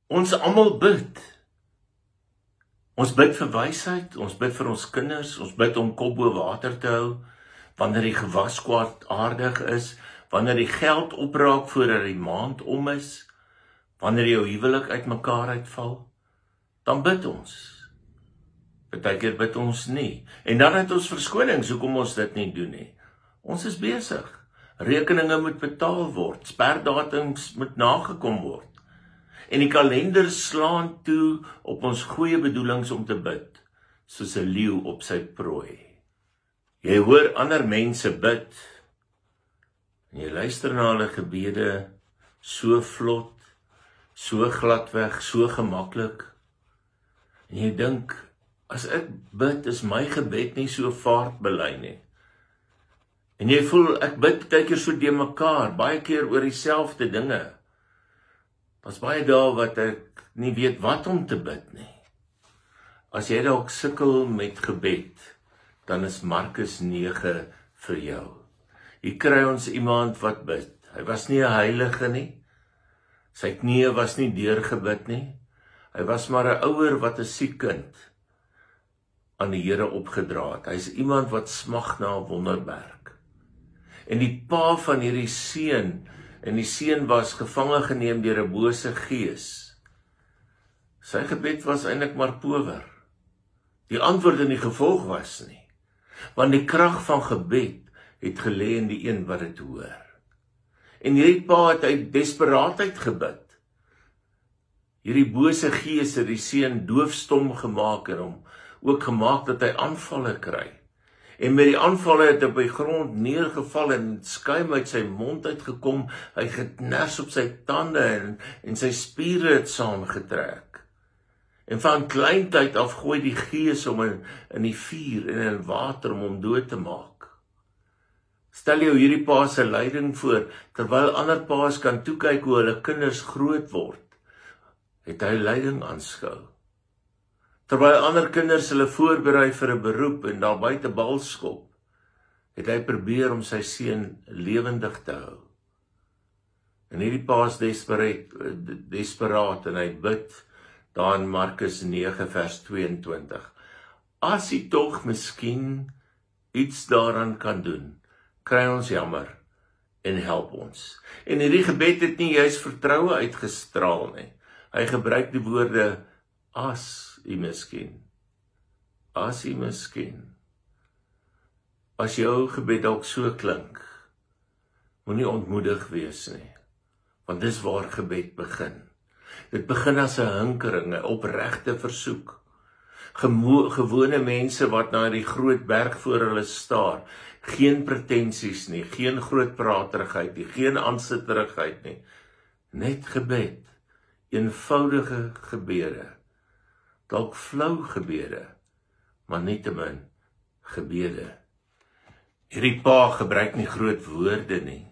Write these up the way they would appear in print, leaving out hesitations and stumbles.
Ons almal bid. Ons bid vir wysheid, ons bid vir ons kinders, ons bid om kop bo water te hou, wanneer die gewas kwaadaardig is, wanneer die geld opraak voordat die maand om is, wanneer jou huwelik uitmekaar uitval, dan bid ons. Partykeer bid ons nie. En dan het ons verskonings hoekom ons dit nie doen nie. Ons is besig. Rekeninge moet betaal word, sperdatums moet nagekom word. En die kalender slaan toe op ons goeie bedoelings om te bid, soos 'n leeu op sy prooi. Jy hoor ander mense bid, en jy luister na hulle gebede, so vlot, so gladweg, so gemaklik, en jy dink, as ek bid, is my gebed nie so vaartbelei nie. En jy voel, ek bid baie keer so de mekaar, baie keer oor dieselfde dinge. Daar's baie dae wat ek nie weet wat om te bid nie. As jy dalk sukkel met gebed, dan is Markus 9 vir jou. Hier kry ons iemand wat bid. Hy was nie 'n heilige nie. Sy knieë was nie deurgebid nie. Hy was maar 'n ouer wat 'n siek kind aan die Here opgedra het. Hy's iemand wat smag na 'n wonderwerk. En die pa van hierdie seun, en die seun was gevange geneem deur 'n bose gees. Sy gebed was eintlik maar power. Die antwoord en die gevolg was nie. Want die krag van gebed het gelê in die een wat dit hoor. En hierdie pa het uit desperaatheid gebid. Hierdie bose gees het die seun doofstom gemaak en hom ook gemaak dat hy aanvalle kry. En met die aanvalle het hy op die grond neergeval en skuim uit sy mond uitgekom. Hy het kners op sy tande en sy spiere het saamgetrek. En van kleintyd af gooi die gees hom in die vuur en in water om hom dood te maak. Stel jou hierdie pa se lyding voor, terwyl ander pa's kan toekyk hoe hulle kinders groot word, het hy lyding aanskou. Terwyl ander kinders hulle voorberei vir 'n beroep en daar buite bal skop, het hy probeer om sy seun lewendig te hou. En hierdie pa is desperaat en hy bid daar in Markus 9 vers 22. As hy tog miskien iets daaraan kan doen, kry ons jammer en help ons. En hierdie gebed het nie juist vertroue uitgestraal nie. Hy gebruik die woorde as hy miskien. As hy miskien. As jou gebed dalk so klink, moenie ontmoedig wees nie, want dis waar gebed begin. Dit begin as 'n hinkering, 'n opregte versoek. Gewone mense wat na die groot berg voor hulle staar, geen pretensies nie, geen groot praterigheid nie, geen aansitterigheid nie, net gebed, eenvoudige gebede, dalk flou gebede, maar nietemin gebede. Hierdie pa gebruik nie groot woorde nie.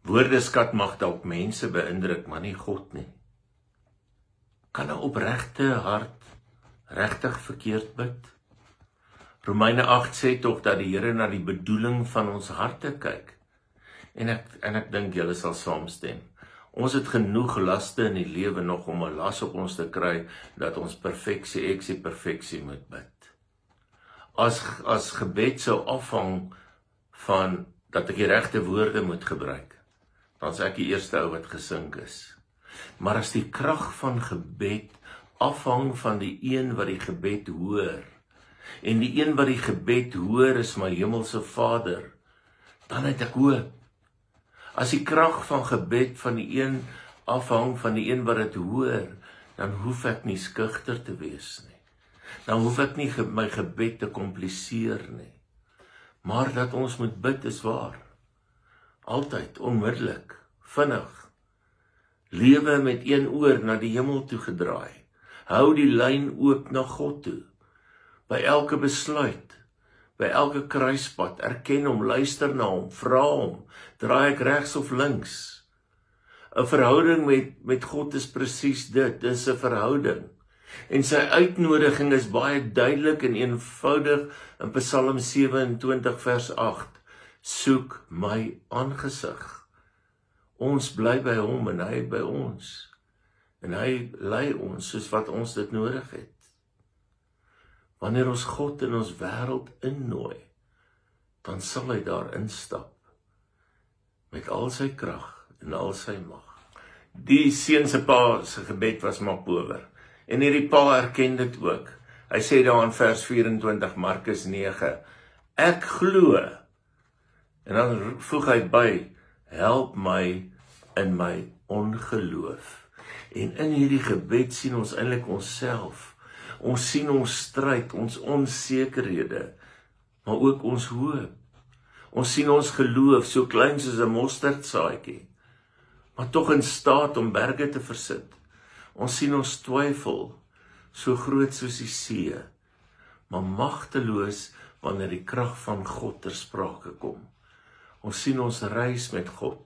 Woordeskat mag dalk mense beïndruk, maar nie God nie. Kan 'n opregte hart regtig verkeerd bid? Romeine 8 sê tog dat die Here na die bedoeling van ons harte kyk. En ek dink julle sal saamstem. Ons het genoeg laste in die lewe nog om 'n las op ons te kry dat ons perfeksie moet bid. As gebed sou afhang van dat ek die regte woorde moet gebruik, dan is ek die eerste ou wat gesink is. Maar as die krag van gebed afhang van die een wat die gebed hoor, en die een wat die gebed hoor is my hemelse Vader, dan het ek hoop. As die krag van gebed van die een afhang van die een wat dit hoor, dan hoef ek nie skugter te wees nie. Dan hoef ek nie my gebed te kompliseer nie. Maar dat ons moet bid is waar. Altyd, onmiddellik, vinnig. Lewe met een oor na die hemel toe gedraai. Hou die lyn oop na God toe. By elke besluit, by elke kruispad, erken hom, luister na hom, vra hom, draai ek regs of links. 'n Verhouding met God is presies dit, dis 'n verhouding. En sy uitnodiging is baie duidelik en eenvoudig in Psalm 27 vers 8. Soek my aangesig. Ons bly by hom en hy by ons. En hy lei ons soos wat ons dit nodig het. Wanneer ons God in ons wêreld innooi, dan sal hy daar instap met al sy krag en al sy mag. Die seun se pa se gebed was maar power. En hierdie pa erken dit ook. Hy sê daar in vers 24 Markus 9, ek glo. En dan voeg hy by, help my in my ongeloof. En in hierdie gebed sien ons eintlik onsself. Ons sien ons stryd, ons onsekerhede, maar ook ons hoop. Ons sien ons geloof so klein soos 'n mosterdsaadjie, maar tog in staat om berge te versit. Ons sien ons twyfel, so groot soos die see, maar magteloos wanneer die krag van God ter sprake kom. Ons sien ons reis met God,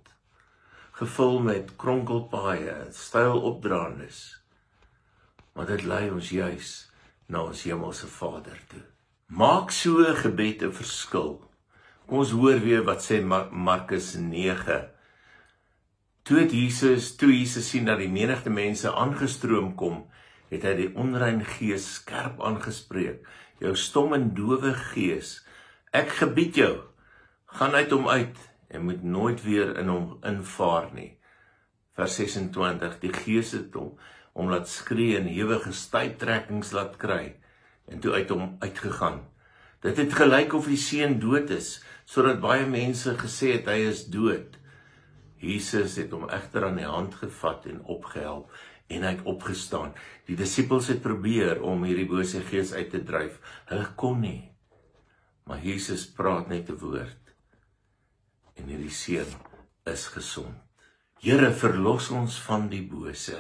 gevul met kronkelpaaie, styl opdraandes, maar dit lei ons juis na ons hemelse Vader toe. Maak so 'n gebed 'n verskil. Kom ons hoor weer wat sê Markus 9. Toe Jesus sien dat die menigte mense aangestroom kom, het hy die onrein gees skerp aangespreek. Jou stom en dowe gees, ek gebied jou, gaan uit hom uit en moet nooit weer in hom invaar nie. Vers 26, die gees het hom laat skree en ewige stuiptrekkings laat kry en toe uit hom uitgegaan. Dit het gelyk of die seun dood is, sodat baie mense gesê het hy is dood. Jesus het hom egter aan die hand gevat en opgehelp en hy het opgestaan. Die disippels het probeer om hierdie bose gees uit te dryf. Hulle kon nie. Maar Jesus praat net 'n woord en hierdie seun is gesond. Here, verlos ons van die bose.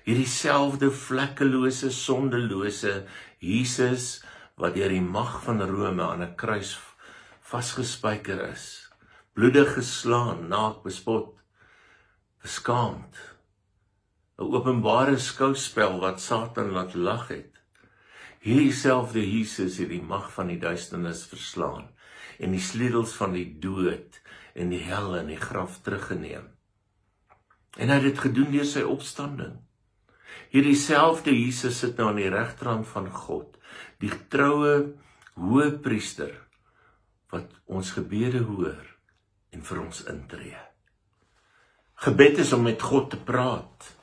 Hierdie selfde vlekkelose, sondelose Jesus wat deur die mag van Rome aan 'n kruis vasgespijker is, bloedig geslaan, naak, bespot, beskaamd, 'n openbare skouspel wat Satan laat lag het. Hierdie selfde Jesus het die mag van die duisternis verslaan en die sleutels van die dood en die hel en die graf teruggeneem. En hy het dit gedoen deur sy opstanding. Hierdie selfde Jesus sit nou aan die regterhand van God, die troue hoëpriester wat ons gebede hoor en vir ons intree. Gebed is om met God te praat,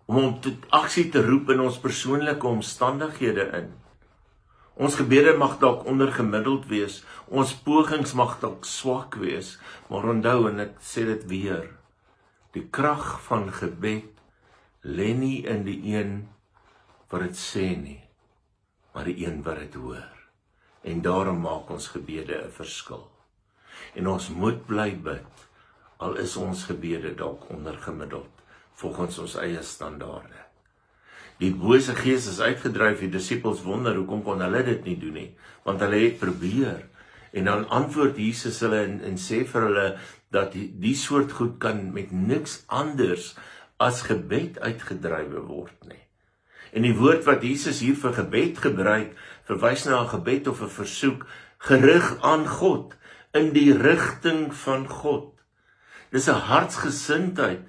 om hom tot aksie te roep in ons persoonlike omstandighede in. Ons gebede mag dalk ondergemiddeld wees, ons pogings mag dalk swak wees, maar onthou, en ek sê dit weer, die krag van gebed lê nie in die een wat dit sê nie, maar die een wat dit hoor. En daarom maak ons gebede 'n verskil. En ons moet bly bid, al is ons gebede dalk ondergemiddeld, volgens ons eie standaarde. Die bose gees is uitgedryf, die disippels wonder, hoekom kon hulle dit nie doen nie? Want hulle het probeer. En dan antwoord Jesus hulle en sê vir hulle, dat die soort goed kan met niks anders as gebed uitgedrywe word nie. En die woord wat Jesus hier vir gebed gebruik, verwys na 'n gebed of 'n versoek, gerig aan God, in die rigting van God. Dis 'n hartsgesindheid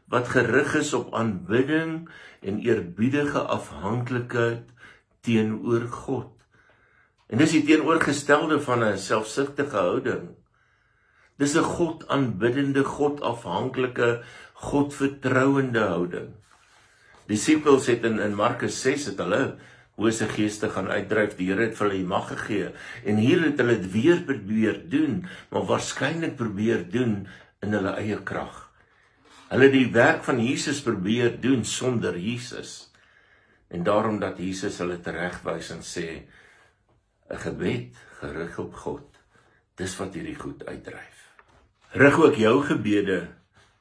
wat gerig is op aanbidding en eerbiedige afhanklikheid teenoor God. En dis die teenoorgestelde van 'n selfsugtige houding. Dis 'n God aanbiddende, God afhanklike, God vertrouende houding. Disippels het in Markus 6 het hulle bose geeste gaan uitdryf, die Here het vir hulle die mag gegee, en hier het hulle dit weer probeer doen, maar waarskynlik probeer doen in hulle eie krag. Hulle het die werk van Jesus probeer doen sonder Jesus, en daarom dat Jesus hulle teregwys en sê, 'n gebed gerig op God, dis wat hierdie goed uitdryf. Rig ook jou gebede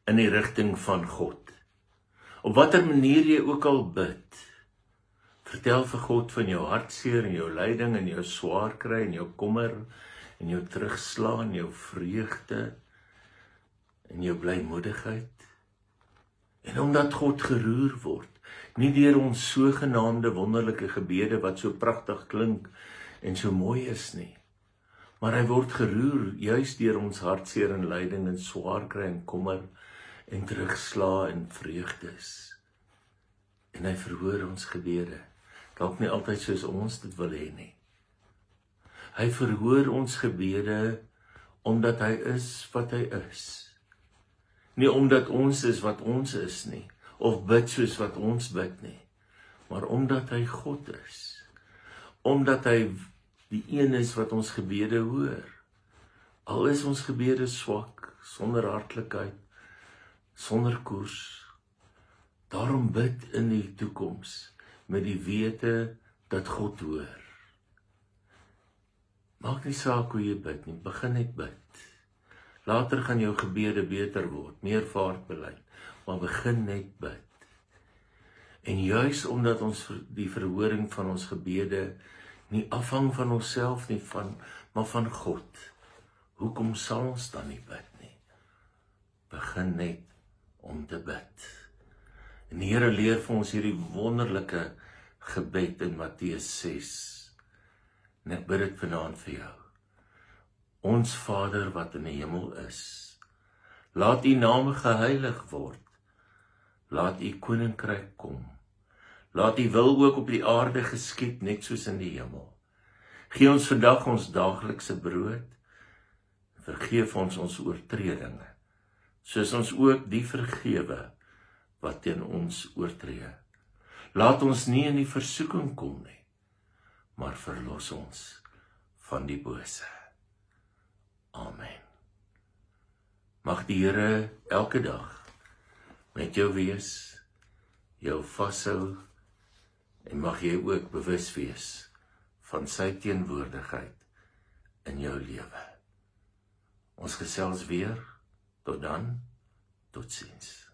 in die rigting van God. Op watter manier jy ook al bid, vertel vir God van jou hartseer en jou lyding en jou swaar kry en jou kommer en jou terugslaan, jou vreugde en jou blymoedigheid. En omdat God geroer word, nie deur ons sogenaamde wonderlike gebede wat so pragtig klink en so mooi is nie, maar hy word geroer juis deur ons hartseer en lyding en swaar kry en kommer en terugslaa en vreugdes. En hy verhoor ons gebede. Dalk nie altyd soos ons dit wil hê nie. Hy verhoor ons gebede omdat hy is wat hy is. Nie omdat ons is wat ons is nie, of bid soos wat ons bid nie, maar omdat hy God is. Omdat hy die een is wat ons gebede hoor. Al is ons gebede swak, sonder hartlikheid, sonder koers. Daarom bid in die toekoms met die wete dat God hoor. Maak nie saak hoe jy bid nie, begin net bid. Later gaan jou gebede beter word, meer vaart bely, maar begin net bid. En juis omdat ons die verhoring van ons gebede nie afhang van onsself nie, maar van God, hoekom sal ons dan nie bid nie? Begin net om te bid. En die Here leer vir ons hierdie wonderlike gebed in Matteus 6. En ek bid dit vanaand vir jou. Ons Vader wat in die hemel is, laat U naam geheilig word. Laat U koninkryk kom. Laat U wil ook op die aarde geskied, net soos in die hemel. Gee ons vandag ons daaglikse brood. Vergeef ons ons oortredinge, soos ons ook die vergewe wat teen ons oortree. Laat ons nie in die versoeking kom nie, maar verlos ons van die bose. Amen. Mag die Here elke dag met jou wees, jou vashou, en mag jy ook bewus wees van sy teenwoordigheid in jou lewe. Ons gesels weer, tot dan, totsiens.